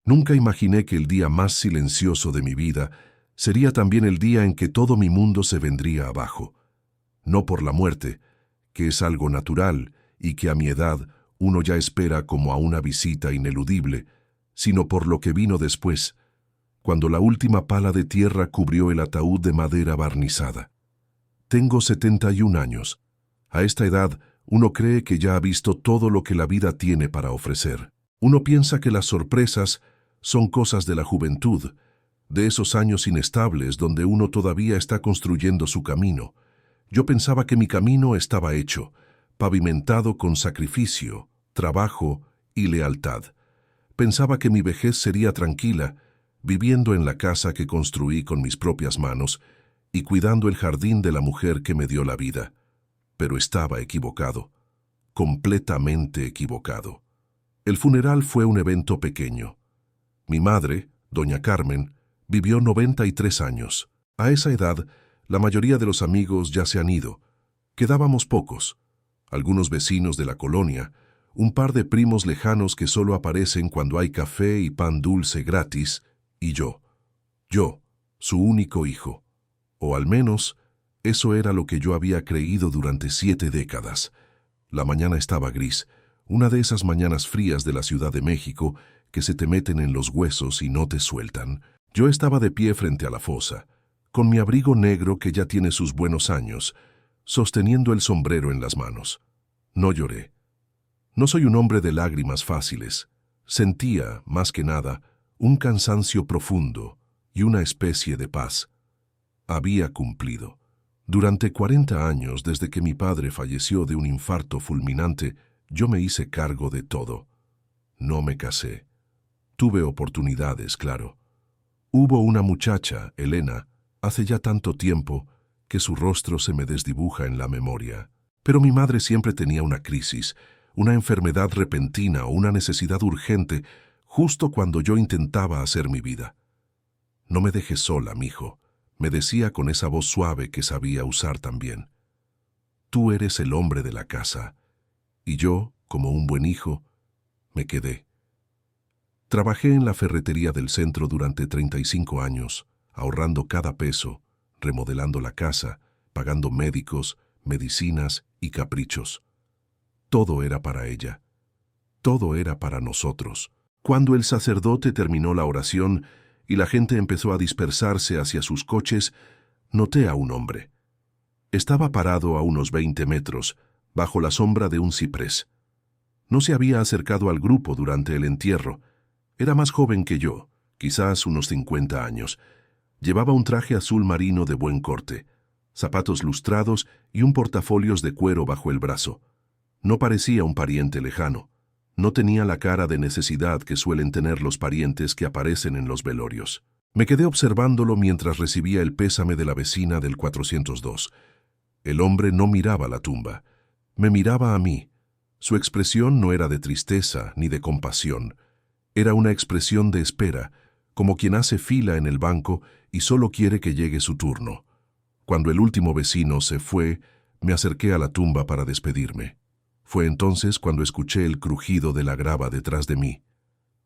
Nunca imaginé que el día más silencioso de mi vida sería también el día en que todo mi mundo se vendría abajo. No por la muerte, que es algo natural y que a mi edad uno ya espera como a una visita ineludible, sino por lo que vino después, cuando la última pala de tierra cubrió el ataúd de madera barnizada. Tengo 71 años. A esta edad, uno cree que ya ha visto todo lo que la vida tiene para ofrecer. Uno piensa que las sorpresas son cosas de la juventud, de esos años inestables donde uno todavía está construyendo su camino. Yo pensaba que mi camino estaba hecho, pavimentado con sacrificio, trabajo y lealtad. Pensaba que mi vejez sería tranquila, viviendo en la casa que construí con mis propias manos y cuidando el jardín de la mujer que me dio la vida. Pero estaba equivocado, completamente equivocado. El funeral fue un evento pequeño. Mi madre, doña Carmen, vivió 93 años. A esa edad, la mayoría de los amigos ya se han ido. Quedábamos pocos. Algunos vecinos de la colonia, un par de primos lejanos que solo aparecen cuando hay café y pan dulce gratis, y yo, su único hijo. O al menos, eso era lo que yo había creído durante 7 décadas. La mañana estaba gris, una de esas mañanas frías de la Ciudad de México que se te meten en los huesos y no te sueltan. Yo estaba de pie frente a la fosa, con mi abrigo negro que ya tiene sus buenos años, sosteniendo el sombrero en las manos. No lloré. No soy un hombre de lágrimas fáciles. Sentía, más que nada, un cansancio profundo y una especie de paz. Había cumplido. Durante 40 años, desde que mi padre falleció de un infarto fulminante, yo me hice cargo de todo. No me casé. Tuve oportunidades, claro. Hubo una muchacha, Elena, hace ya tanto tiempo que su rostro se me desdibuja en la memoria. Pero mi madre siempre tenía una crisis, una enfermedad repentina o una necesidad urgente, justo cuando yo intentaba hacer mi vida. No me dejes sola, mijo, me decía con esa voz suave que sabía usar también. Tú eres el hombre de la casa. Y yo, como un buen hijo, me quedé. Trabajé en la ferretería del centro durante 35 años, ahorrando cada peso, remodelando la casa, pagando médicos, medicinas y caprichos. Todo era para ella. Todo era para nosotros. Cuando el sacerdote terminó la oración y la gente empezó a dispersarse hacia sus coches, noté a un hombre. Estaba parado a unos 20 metros, bajo la sombra de un ciprés. No se había acercado al grupo durante el entierro. Era más joven que yo, quizás unos 50 años. Llevaba un traje azul marino de buen corte, zapatos lustrados y un portafolios de cuero bajo el brazo. No parecía un pariente lejano. No tenía la cara de necesidad que suelen tener los parientes que aparecen en los velorios. Me quedé observándolo mientras recibía el pésame de la vecina del 402. El hombre no miraba la tumba. Me miraba a mí. Su expresión no era de tristeza ni de compasión. Era una expresión de espera, como quien hace fila en el banco y solo quiere que llegue su turno. Cuando el último vecino se fue, me acerqué a la tumba para despedirme. Fue entonces cuando escuché el crujido de la grava detrás de mí.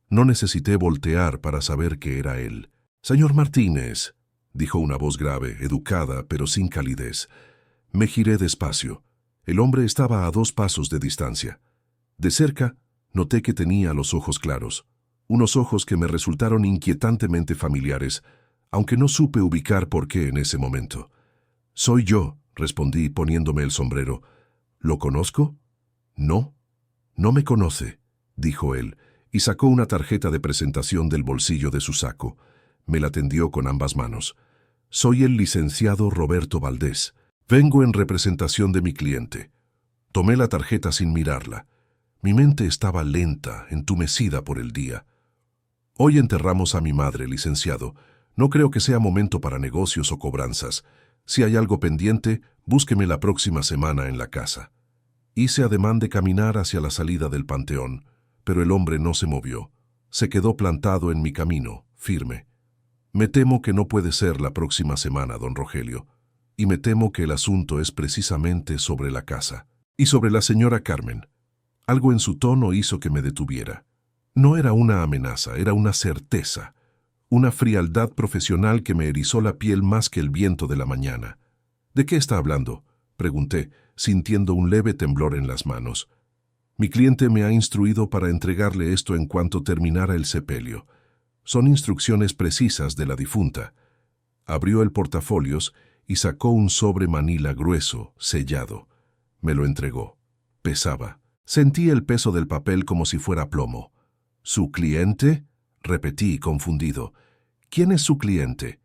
No necesité voltear para saber que era él. «Señor Martínez», dijo una voz grave, educada, pero sin calidez. Me giré despacio. El hombre estaba a 2 pasos de distancia. De cerca, noté que tenía los ojos claros. Unos ojos que me resultaron inquietantemente familiares, aunque no supe ubicar por qué en ese momento. «Soy yo», respondí poniéndome el sombrero. «¿Lo conozco?» «No, no me conoce», dijo él, y sacó una tarjeta de presentación del bolsillo de su saco. Me la tendió con ambas manos. «Soy el licenciado Roberto Valdés. Vengo en representación de mi cliente». Tomé la tarjeta sin mirarla. Mi mente estaba lenta, entumecida por el día. «Hoy enterramos a mi madre, licenciado. No creo que sea momento para negocios o cobranzas. Si hay algo pendiente, búsqueme la próxima semana en la casa». Hice ademán de caminar hacia la salida del panteón, pero el hombre no se movió. Se quedó plantado en mi camino, firme. «Me temo que no puede ser la próxima semana, don Rogelio, y me temo que el asunto es precisamente sobre la casa y sobre la señora Carmen». Algo en su tono hizo que me detuviera. No era una amenaza, era una certeza, una frialdad profesional que me erizó la piel más que el viento de la mañana. ¿De qué está hablando?, pregunté, sintiendo un leve temblor en las manos. Mi cliente me ha instruido para entregarle esto en cuanto terminara el sepelio. Son instrucciones precisas de la difunta. Abrió el portafolios y sacó un sobre manila grueso, sellado. Me lo entregó. Pesaba. Sentí el peso del papel como si fuera plomo. ¿Su cliente?, repetí, confundido. ¿Quién es su cliente?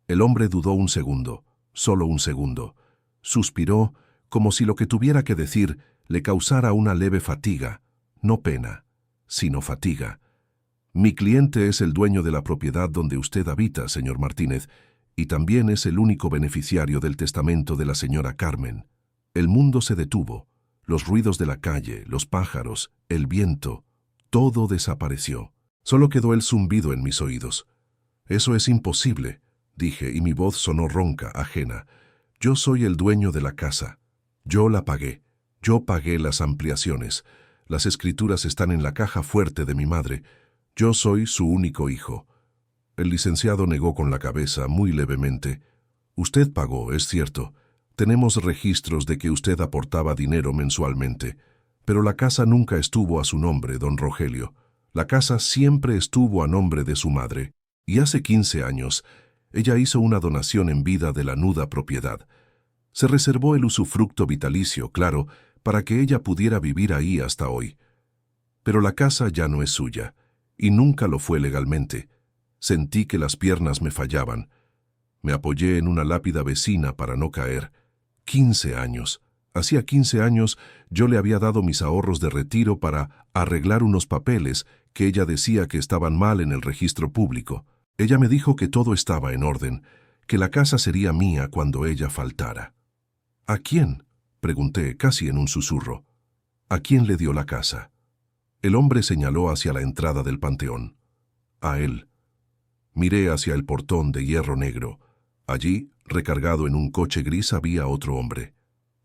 El hombre dudó un segundo, solo un segundo. Suspiró, como si lo que tuviera que decir le causara una leve fatiga, no pena, sino fatiga. Mi cliente es el dueño de la propiedad donde usted habita, señor Martínez, y también es el único beneficiario del testamento de la señora Carmen. El mundo se detuvo. Los ruidos de la calle, los pájaros, el viento, todo desapareció. Solo quedó el zumbido en mis oídos. «Eso es imposible», dije, y mi voz sonó ronca, ajena. «Yo soy el dueño de la casa. Yo la pagué. Yo pagué las ampliaciones. Las escrituras están en la caja fuerte de mi madre. Yo soy su único hijo». El licenciado negó con la cabeza, muy levemente. «Usted pagó, es cierto. Tenemos registros de que usted aportaba dinero mensualmente. Pero la casa nunca estuvo a su nombre, don Rogelio. La casa siempre estuvo a nombre de su madre. Y hace 15 años, ella hizo una donación en vida de la nuda propiedad. Se reservó el usufructo vitalicio, claro, para que ella pudiera vivir ahí hasta hoy. Pero la casa ya no es suya, y nunca lo fue legalmente. Sentí que las piernas me fallaban. Me apoyé en una lápida vecina para no caer. 15 años. Hacía 15 años yo le había dado mis ahorros de retiro para arreglar unos papeles que ella decía que estaban mal en el registro público. Ella me dijo que todo estaba en orden, que la casa sería mía cuando ella faltara. «¿A quién?», pregunté, casi en un susurro. «¿A quién le dio la casa?». El hombre señaló hacia la entrada del panteón. «A él». Miré hacia el portón de hierro negro. Allí, recargado en un coche gris, había otro hombre.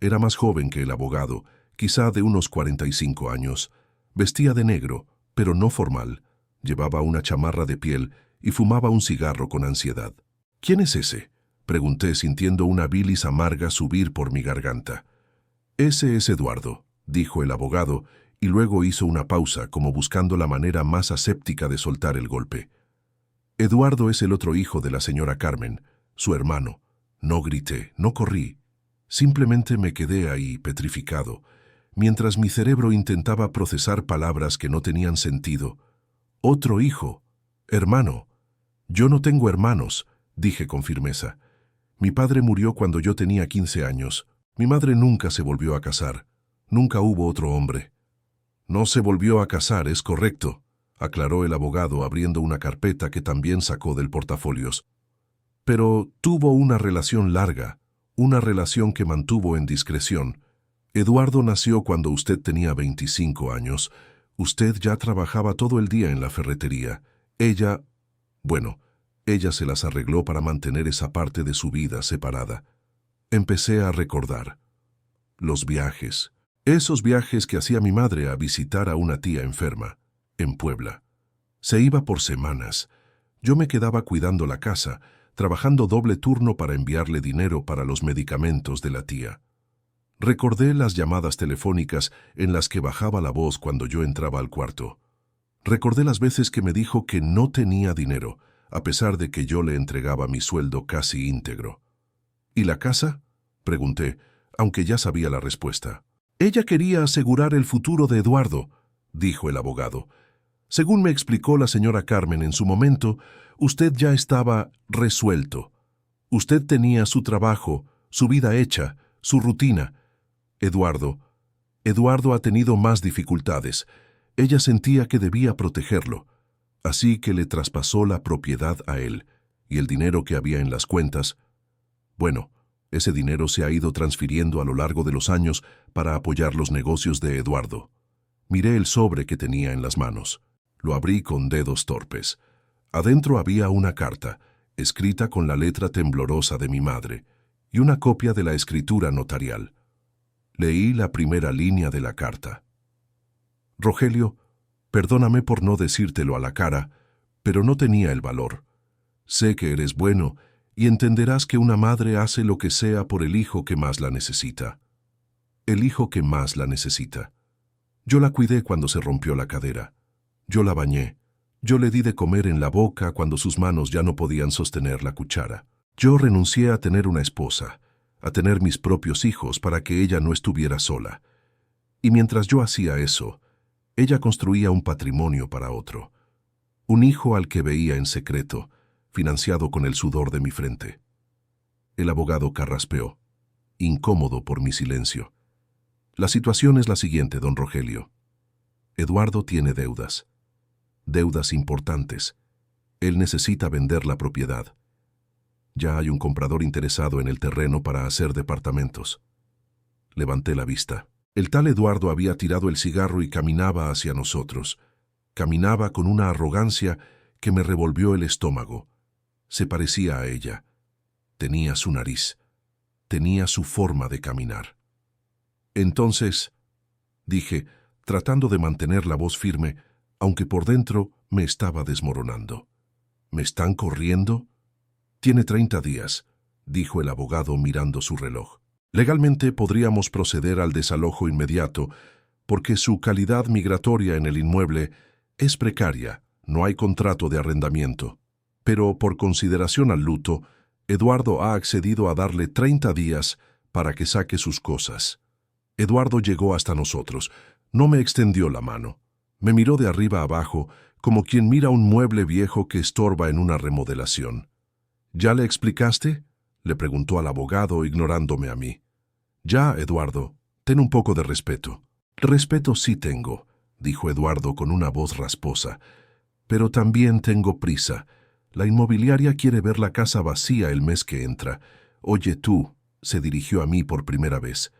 Era más joven que el abogado, quizá de unos 45 años. Vestía de negro, pero no formal. Llevaba una chamarra de piel y fumaba un cigarro con ansiedad. «¿Quién es ese?», pregunté, sintiendo una bilis amarga subir por mi garganta. «Ese es Eduardo», dijo el abogado, y luego hizo una pausa, como buscando la manera más aséptica de soltar el golpe. «Eduardo es el otro hijo de la señora Carmen, su hermano». No grité, no corrí. Simplemente me quedé ahí, petrificado, mientras mi cerebro intentaba procesar palabras que no tenían sentido. «Otro hijo. Hermano». «Yo no tengo hermanos», dije con firmeza. «Mi padre murió cuando yo tenía 15 años. Mi madre nunca se volvió a casar. Nunca hubo otro hombre». «No se volvió a casar, es correcto», aclaró el abogado, abriendo una carpeta que también sacó del portafolios. «Pero tuvo una relación larga, una relación que mantuvo en discreción. Eduardo nació cuando usted tenía 25 años. Usted ya trabajaba todo el día en la ferretería. Ella se las arregló para mantener esa parte de su vida separada». Empecé a recordar. Los viajes. Esos viajes que hacía mi madre a visitar a una tía enferma, en Puebla. Se iba por semanas. Yo me quedaba cuidando la casa, trabajando doble turno para enviarle dinero para los medicamentos de la tía. Recordé las llamadas telefónicas en las que bajaba la voz cuando yo entraba al cuarto. Recordé las veces que me dijo que no tenía dinero, a pesar de que yo le entregaba mi sueldo casi íntegro. «¿Y la casa?», pregunté, aunque ya sabía la respuesta. «Ella quería asegurar el futuro de Eduardo», dijo el abogado. «Según me explicó la señora Carmen en su momento, usted ya estaba resuelto. Usted tenía su trabajo, su vida hecha, su rutina. Eduardo ha tenido más dificultades. Ella sentía que debía protegerlo, así que le traspasó la propiedad a él, y el dinero que había en las cuentas. Bueno, ese dinero se ha ido transfiriendo a lo largo de los años para apoyar los negocios de Eduardo». Miré el sobre que tenía en las manos. Lo abrí con dedos torpes. Adentro había una carta, escrita con la letra temblorosa de mi madre, y una copia de la escritura notarial. Leí la primera línea de la carta. «Rogelio, Perdóname por no decírtelo a la cara, pero no tenía el valor. Sé que eres bueno y entenderás que una madre hace lo que sea por el hijo que más la necesita. El hijo que más la necesita. Yo la cuidé cuando se rompió la cadera. Yo la bañé. Yo le di de comer en la boca cuando sus manos ya no podían sostener la cuchara. Yo renuncié a tener una esposa, a tener mis propios hijos para que ella no estuviera sola. Y mientras yo hacía eso, ella construía un patrimonio para otro. Un hijo al que veía en secreto, financiado con el sudor de mi frente. El abogado carraspeó, incómodo por mi silencio. La situación es la siguiente, don Rogelio. Eduardo tiene deudas. Deudas importantes. Él necesita vender la propiedad. Ya hay un comprador interesado en el terreno para hacer departamentos. Levanté la vista. El tal Eduardo había tirado el cigarro y caminaba hacia nosotros. Caminaba con una arrogancia que me revolvió el estómago. Se parecía a ella. Tenía su nariz. Tenía su forma de caminar. Entonces, dije, tratando de mantener la voz firme, aunque por dentro me estaba desmoronando. ¿Me están corriendo? Tiene 30 días, dijo el abogado mirando su reloj. Legalmente podríamos proceder al desalojo inmediato, porque su calidad migratoria en el inmueble es precaria, no hay contrato de arrendamiento. Pero por consideración al luto, Eduardo ha accedido a darle 30 días para que saque sus cosas. Eduardo llegó hasta nosotros, no me extendió la mano. Me miró de arriba abajo, como quien mira un mueble viejo que estorba en una remodelación. ¿Ya le explicaste?, le preguntó al abogado, ignorándome a mí. Ya, Eduardo, ten un poco de respeto. Respeto sí tengo, dijo Eduardo con una voz rasposa. Pero también tengo prisa. La inmobiliaria quiere ver la casa vacía el mes que entra. Oye tú, se dirigió a mí por primera vez.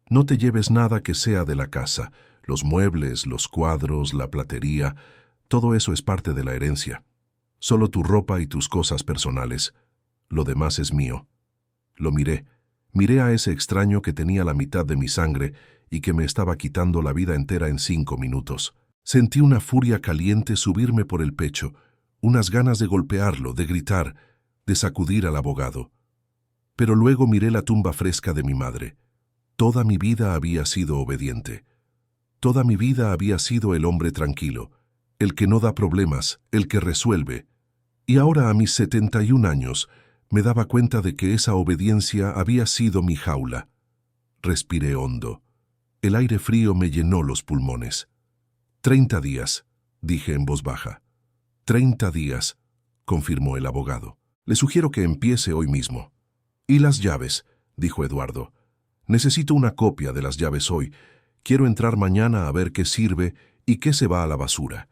No te lleves nada que sea de la casa. Los muebles, los cuadros, la platería, todo eso es parte de la herencia. Solo tu ropa y tus cosas personales. Lo demás es mío. Lo miré. Miré a ese extraño que tenía la mitad de mi sangre y que me estaba quitando la vida entera en 5 minutos. Sentí una furia caliente subirme por el pecho, unas ganas de golpearlo, de gritar, de sacudir al abogado. Pero luego miré la tumba fresca de mi madre. Toda mi vida había sido obediente. Toda mi vida había sido el hombre tranquilo, el que no da problemas, el que resuelve. Y ahora a mis 71 años me daba cuenta de que esa obediencia había sido mi jaula. Respiré hondo. El aire frío me llenó los pulmones. 30 días, dije en voz baja. 30 días, confirmó el abogado. Le sugiero que empiece hoy mismo. ¿Y las llaves?, dijo Eduardo. Necesito una copia de las llaves hoy. Quiero entrar mañana a ver qué sirve y qué se va a la basura.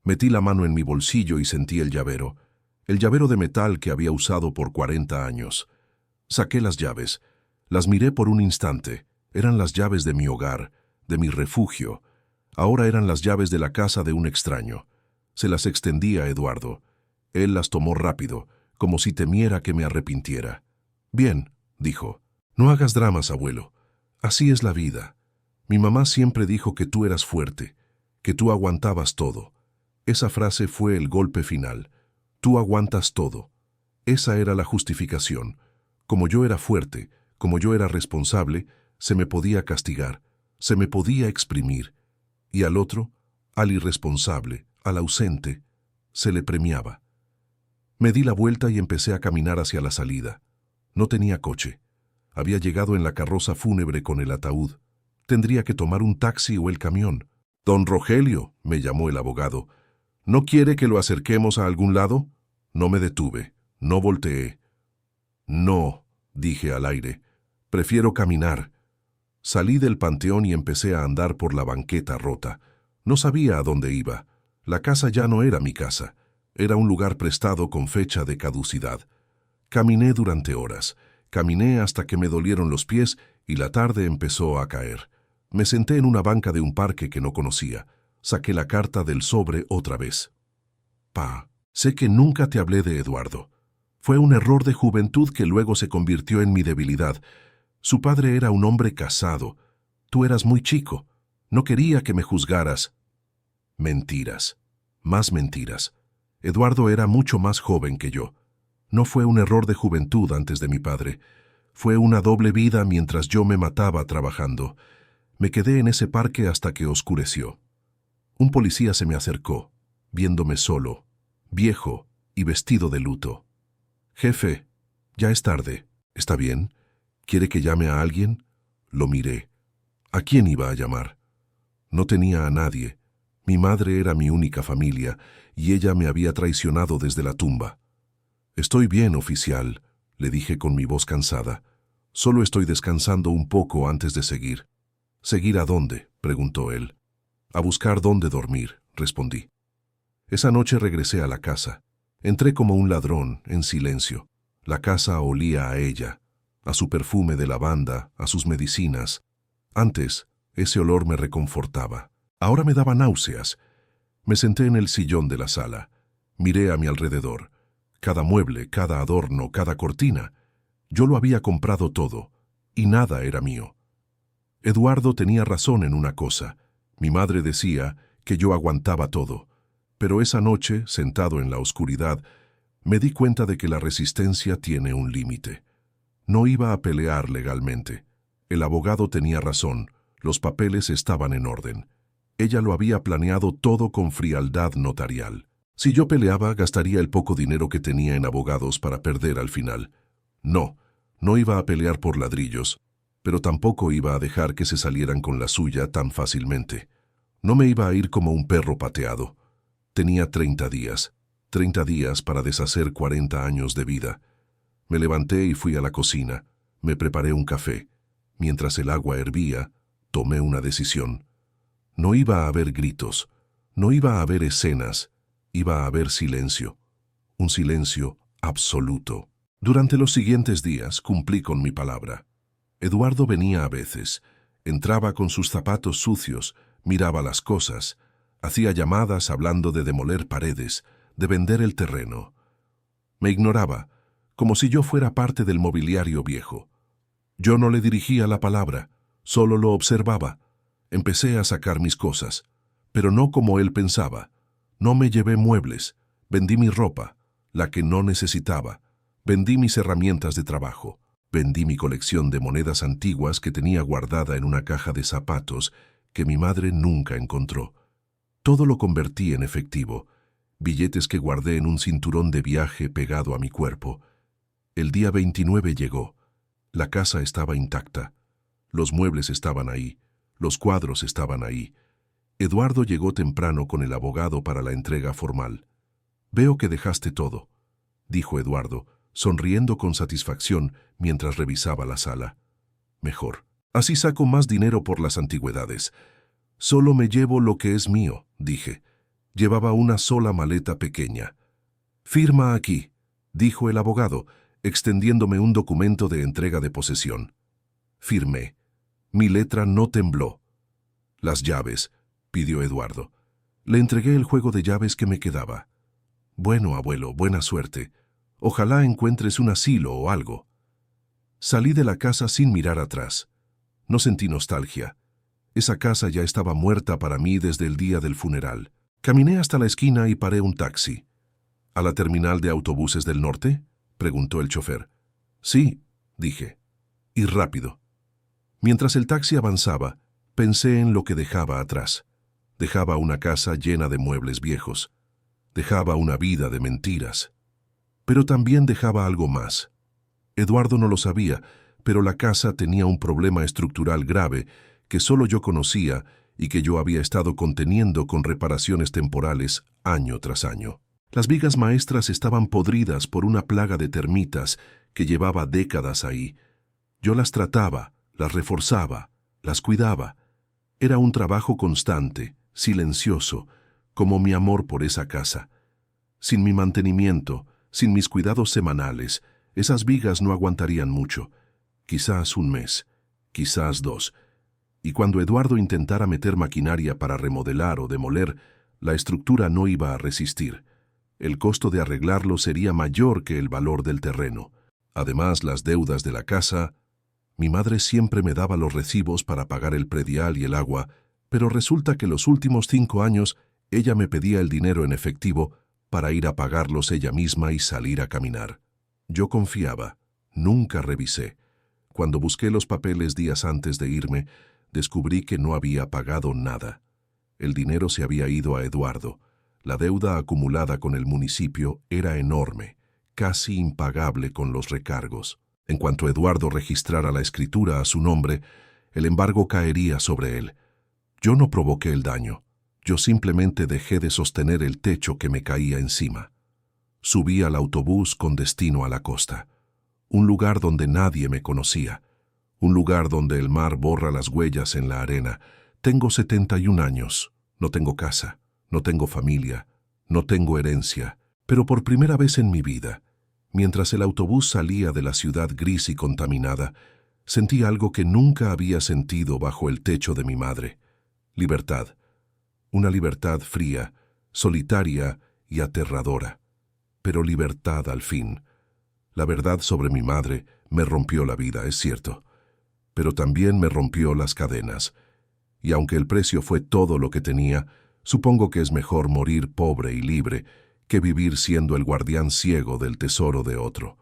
Metí la mano en mi bolsillo y sentí el llavero de metal que había usado por 40 años. Saqué las llaves. Las miré por un instante. Eran las llaves de mi hogar, de mi refugio. Ahora eran las llaves de la casa de un extraño. Se las extendí a Eduardo. Él las tomó rápido, como si temiera que me arrepintiera. Bien, dijo. No hagas dramas, abuelo. Así es la vida. Mi mamá siempre dijo que tú eras fuerte, que tú aguantabas todo. Esa frase fue el golpe final. Tú aguantas todo. Esa era la justificación. Como yo era fuerte, como yo era responsable, se me podía castigar, se me podía exprimir. Y al otro, al irresponsable, al ausente, se le premiaba. Me di la vuelta y empecé a caminar hacia la salida. No tenía coche. Había llegado en la carroza fúnebre con el ataúd. Tendría que tomar un taxi o el camión. Don Rogelio, me llamó el abogado. ¿No quiere que lo acerquemos a algún lado? No me detuve, no volteé. No, dije al aire. Prefiero caminar. Salí del panteón y empecé a andar por la banqueta rota. No sabía a dónde iba. La casa ya no era mi casa. Era un lugar prestado con fecha de caducidad. Caminé durante horas. Caminé hasta que me dolieron los pies y la tarde empezó a caer. Me senté en una banca de un parque que no conocía. Saqué la carta del sobre otra vez. Pa, sé que nunca te hablé de Eduardo. Fue un error de juventud que luego se convirtió en mi debilidad. Su padre era un hombre casado. Tú eras muy chico. No quería que me juzgaras. Mentiras. Más mentiras. Eduardo era mucho más joven que yo. No fue un error de juventud antes de mi padre. Fue una doble vida mientras yo me mataba trabajando. Me quedé en ese parque hasta que oscureció. Un policía se me acercó, viéndome solo, viejo y vestido de luto. «Jefe, ya es tarde. ¿Está bien? ¿Quiere que llame a alguien?» Lo miré. ¿A quién iba a llamar? No tenía a nadie. Mi madre era mi única familia y ella me había traicionado desde la tumba. «Estoy bien, oficial», le dije con mi voz cansada. «Solo estoy descansando un poco antes de seguir». «¿Seguir a dónde?», preguntó él. «A buscar dónde dormir», respondí. Esa noche regresé a la casa. Entré como un ladrón, en silencio. La casa olía a ella, a su perfume de lavanda, a sus medicinas. Antes, ese olor me reconfortaba. Ahora me daba náuseas. Me senté en el sillón de la sala. Miré a mi alrededor. Cada mueble, cada adorno, cada cortina. Yo lo había comprado todo, y nada era mío. Eduardo tenía razón en una cosa. Mi madre decía que yo aguantaba todo. Pero esa noche, sentado en la oscuridad, me di cuenta de que la resistencia tiene un límite. No iba a pelear legalmente. El abogado tenía razón. Los papeles estaban en orden. Ella lo había planeado todo con frialdad notarial. Si yo peleaba, gastaría el poco dinero que tenía en abogados para perder al final. No iba a pelear por ladrillos, pero tampoco iba a dejar que se salieran con la suya tan fácilmente. No me iba a ir como un perro pateado. Tenía 30 días para deshacer 40 años de vida. Me levanté y fui a la cocina. Me preparé un café. Mientras el agua hervía, tomé una decisión. No iba a haber gritos, no iba a haber escenas, iba a haber silencio. Un silencio absoluto. Durante los siguientes días cumplí con mi palabra. Eduardo venía a veces, entraba con sus zapatos sucios, miraba las cosas, hacía llamadas hablando de demoler paredes, de vender el terreno. Me ignoraba, como si yo fuera parte del mobiliario viejo. Yo no le dirigía la palabra, solo lo observaba. Empecé a sacar mis cosas, pero no como él pensaba. No me llevé muebles, vendí mi ropa, la que no necesitaba, vendí mis herramientas de trabajo, vendí mi colección de monedas antiguas que tenía guardada en una caja de zapatos que mi madre nunca encontró. Todo lo convertí en efectivo, billetes que guardé en un cinturón de viaje pegado a mi cuerpo. El día 29 llegó. La casa estaba intacta. Los muebles estaban ahí. Los cuadros estaban ahí. Eduardo llegó temprano con el abogado para la entrega formal. «Veo que dejaste todo», dijo Eduardo, sonriendo con satisfacción mientras revisaba la sala. «Mejor. Así saco más dinero por las antigüedades. Solo me llevo lo que es mío», dije. Llevaba una sola maleta pequeña. «Firma aquí», dijo el abogado, extendiéndome un documento de entrega de posesión. Firmé. Mi letra no tembló. «Las llaves», pidió Eduardo. Le entregué el juego de llaves que me quedaba. «Bueno, abuelo, buena suerte. Ojalá encuentres un asilo o algo». Salí de la casa sin mirar atrás. No sentí nostalgia. Esa casa ya estaba muerta para mí desde el día del funeral. Caminé hasta la esquina y paré un taxi. «¿A la terminal de autobuses del norte?», preguntó el chofer. «Sí», dije. «Y rápido». Mientras el taxi avanzaba, pensé en lo que dejaba atrás. Dejaba una casa llena de muebles viejos. Dejaba una vida de mentiras. Pero también dejaba algo más. Eduardo no lo sabía, pero la casa tenía un problema estructural grave que solo yo conocía y que yo había estado conteniendo con reparaciones temporales año tras año. Las vigas maestras estaban podridas por una plaga de termitas que llevaba décadas ahí. Yo las trataba, las reforzaba, las cuidaba. Era un trabajo constante, silencioso, como mi amor por esa casa. Sin mi mantenimiento, sin mis cuidados semanales, esas vigas no aguantarían mucho. Quizás un mes, quizás 2. Y cuando Eduardo intentara meter maquinaria para remodelar o demoler, la estructura no iba a resistir. El costo de arreglarlo sería mayor que el valor del terreno. Además, las deudas de la casa. Mi madre siempre me daba los recibos para pagar el predial y el agua, pero resulta que los últimos 5 años Ella me pedía el dinero en efectivo para ir a pagarlos ella misma y salir a caminar. Yo confiaba, nunca revisé. Cuando busqué los papeles días antes de irme, descubrí que no había pagado nada. El dinero se había ido a Eduardo. La deuda acumulada con el municipio era enorme, casi impagable con los recargos. En cuanto Eduardo registrara la escritura a su nombre, el embargo caería sobre él. Yo no provoqué el daño. Yo simplemente dejé de sostener el techo que me caía encima. Subí al autobús con destino a la costa. Un lugar donde nadie me conocía. Un lugar donde el mar borra las huellas en la arena. Tengo 71 años. No tengo casa. No tengo familia. No tengo herencia. Pero por primera vez en mi vida, mientras el autobús salía de la ciudad gris y contaminada, sentí algo que nunca había sentido bajo el techo de mi madre. Libertad. Una libertad fría, solitaria y aterradora. Pero libertad al fin. La verdad sobre mi madre me rompió la vida, es cierto, pero también me rompió las cadenas. Y aunque el precio fue todo lo que tenía, supongo que es mejor morir pobre y libre que vivir siendo el guardián ciego del tesoro de otro.